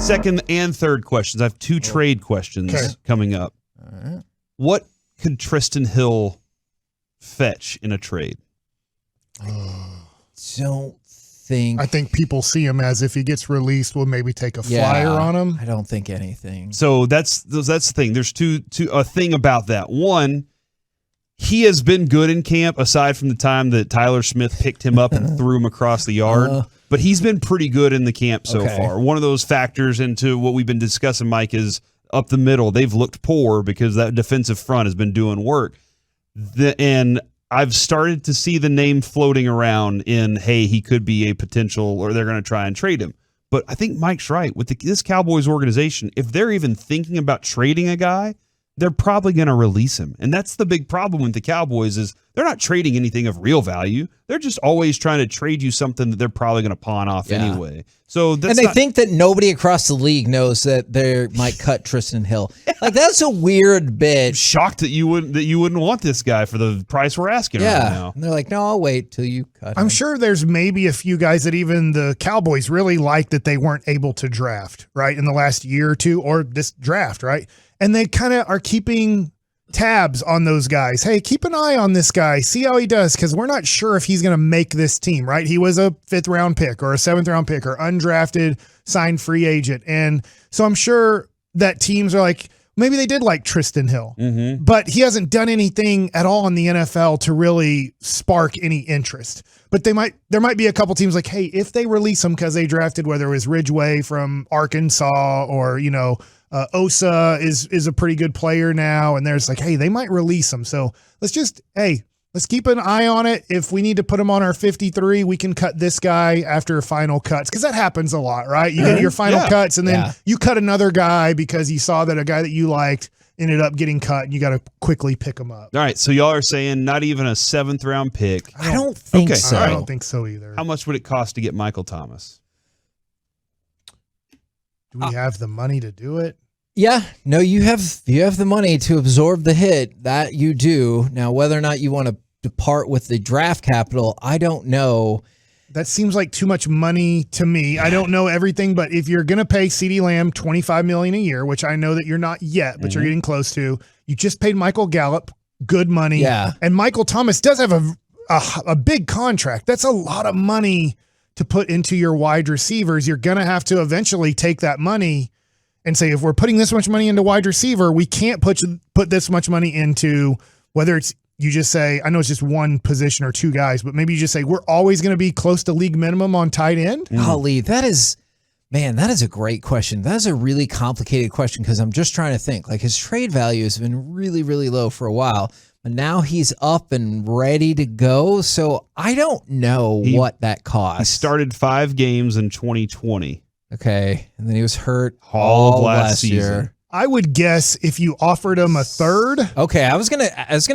Second and third questions. I have two trade questions coming up. All right. What could Trysten Hill fetch in a trade? Don't think. I think people see him as if he gets released, we'll maybe take a flyer on him. I don't think anything. So that's the thing. There's a thing about that. One, he has been good in camp aside from the time that Tyler Smith picked him up and threw him across the yard. But he's been pretty good in the camp so far. One of those factors into what we've been discussing, Mike, is up the middle. They've looked poor because that defensive front has been doing work. And I've started to see the name floating around in, hey, he could be a potential, or they're going to try and trade him. But I think Mike's right. With this Cowboys organization, if they're even thinking about trading a guy, they're probably going to release him. And that's the big problem with the Cowboys is they're not trading anything of real value. They're just always trying to trade you something that they're probably going to pawn off anyway. So that's and they think that nobody across the league knows that they might cut Trysten Hill. Like, that's a weird bit. I'm shocked that you wouldn't want this guy for the price we're asking right now. And they're like, no, I'll wait till you cut him. I'm sure there's maybe a few guys that even the Cowboys really like that they weren't able to draft, right, in the last year or two, or this draft, right? And they kind of are keeping tabs on those guys. Hey, keep an eye on this guy. See how he does, because we're not sure if he's going to make this team, right? He was a 5th-round pick or a 7th-round pick or undrafted, signed free agent. And so I'm sure that teams are like, maybe they did like Trysten Hill, but he hasn't done anything at all in the NFL to really spark any interest. But there might be a couple teams like, hey, if they release him because they drafted, whether it was Ridgeway from Arkansas or, Osa is a pretty good player now, and there's like, hey, they might release him. So let's keep an eye on it. If we need to put him on our 53, we can cut this guy after final cuts, because that happens a lot, right? You get your final cuts, and then you cut another guy because you saw that a guy that you liked ended up getting cut, and you got to quickly pick him up. All right, so y'all are saying not even a 7th-round pick. I don't think so. I don't think so either. How much would it cost to get Michael Thomas? Do we have the money to do it? Yeah, no, you have the money to absorb the hit. That you do. Now, whether or not you want to depart with the draft capital, I don't know. That seems like too much money to me. I don't know everything, but if you're going to pay CeeDee Lamb $25 million a year, which I know that you're not yet, but you're getting close to, you just paid Michael Gallup good money. Yeah. And Michael Thomas does have a big contract. That's a lot of money to put into your wide receivers. You're going to have to eventually take that money and say, if we're putting this much money into wide receiver, we can't put this much money into, whether it's, you just say, I know it's just one position or two guys, but maybe you just say, we're always going to be close to league minimum on tight end. Golly, that is a great question. That is a really complicated question, because I'm just trying to think. Like, his trade value has been really, really low for a while, but now he's up and ready to go. So I don't know what that costs. He started 5 games in 2020. Okay, and then he was hurt all of last year. season. I would guess if you offered him a third. Okay, I was gonna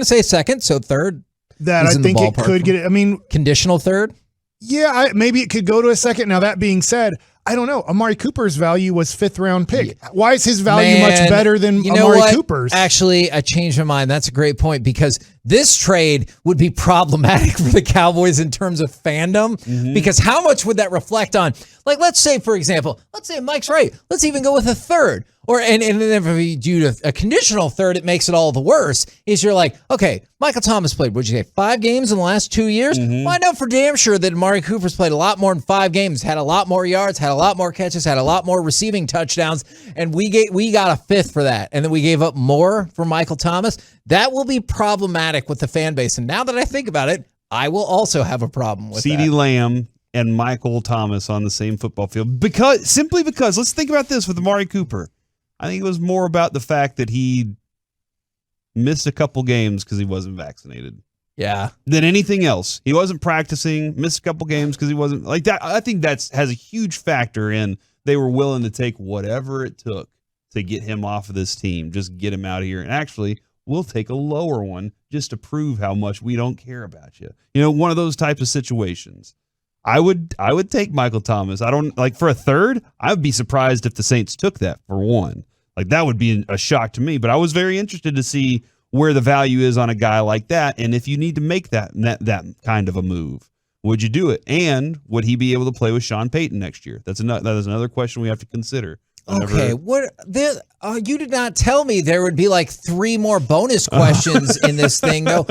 say a second, so third. That I think it could get it. I mean, conditional third. Yeah, maybe it could go to a second. Now, that being said, I don't know. Amari Cooper's value was 5th-round pick. Why is his value much better than Amari Cooper's? Actually, I changed my mind. That's a great point, because this trade would be problematic for the Cowboys in terms of fandom, because how much would that reflect on? Like, let's say, for example, Mike's right. Let's even go with a third. And then if we do a conditional third, it makes it all the worse. Is you're like, okay, Michael Thomas played, what'd you say, 5 games in the last 2 years? Well, I know for damn sure that Amari Cooper's played a lot more than 5 games, had a lot more yards, had a lot more catches, had a lot more receiving touchdowns, and we got a 5th for that. And then we gave up more for Michael Thomas. That will be problematic with the fan base. And now that I think about it, I will also have a problem with CeeDee Lamb and Michael Thomas on the same football field. Simply because, let's think about this with Amari Cooper. I think it was more about the fact that he missed a couple games because he wasn't vaccinated. Yeah. Than anything else. He wasn't practicing, missed a couple games because he wasn't like that. I think has a huge factor in they were willing to take whatever it took to get him off of this team. Just get him out of here. And actually, we'll take a lower one just to prove how much we don't care about you. One of those types of situations. I would take Michael Thomas. I don't like for a third. I would be surprised if the Saints took that for one. Like, that would be a shock to me. But I was very interested to see where the value is on a guy like that, and if you need to make that kind of a move, would you do it? And would he be able to play with Sean Payton next year? That is another question we have to consider. Okay, what? You did not tell me there would be like 3 more bonus questions in this thing, though.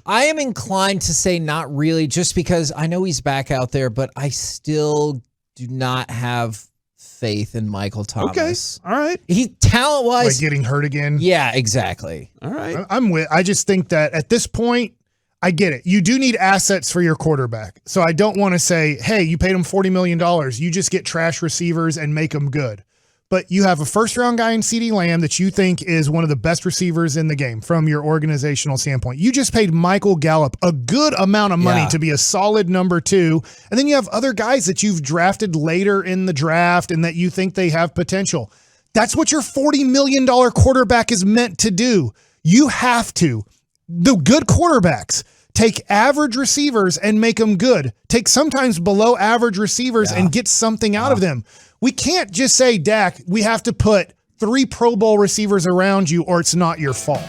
I am inclined to say not really, just because I know he's back out there, but I still do not have faith in Michael Thomas. Okay, all right. He talent-wise, Like getting hurt again. yeah, exactly. All right. I just think that at this point, I get it. You do need assets for your quarterback. So I don't want to say, hey, you paid him $40 million. You just get trash receivers and make them good. But you have a first-round guy in CeeDee Lamb that you think is one of the best receivers in the game from your organizational standpoint. You just paid Michael Gallup a good amount of money to be a solid number 2. And then you have other guys that you've drafted later in the draft and that you think they have potential. That's what your $40 million quarterback is meant to do. You have to. The good quarterbacks take average receivers and make them good. Take sometimes below average receivers and get something out of them. We can't just say, Dak, we have to put 3 Pro Bowl receivers around you or it's not your fault.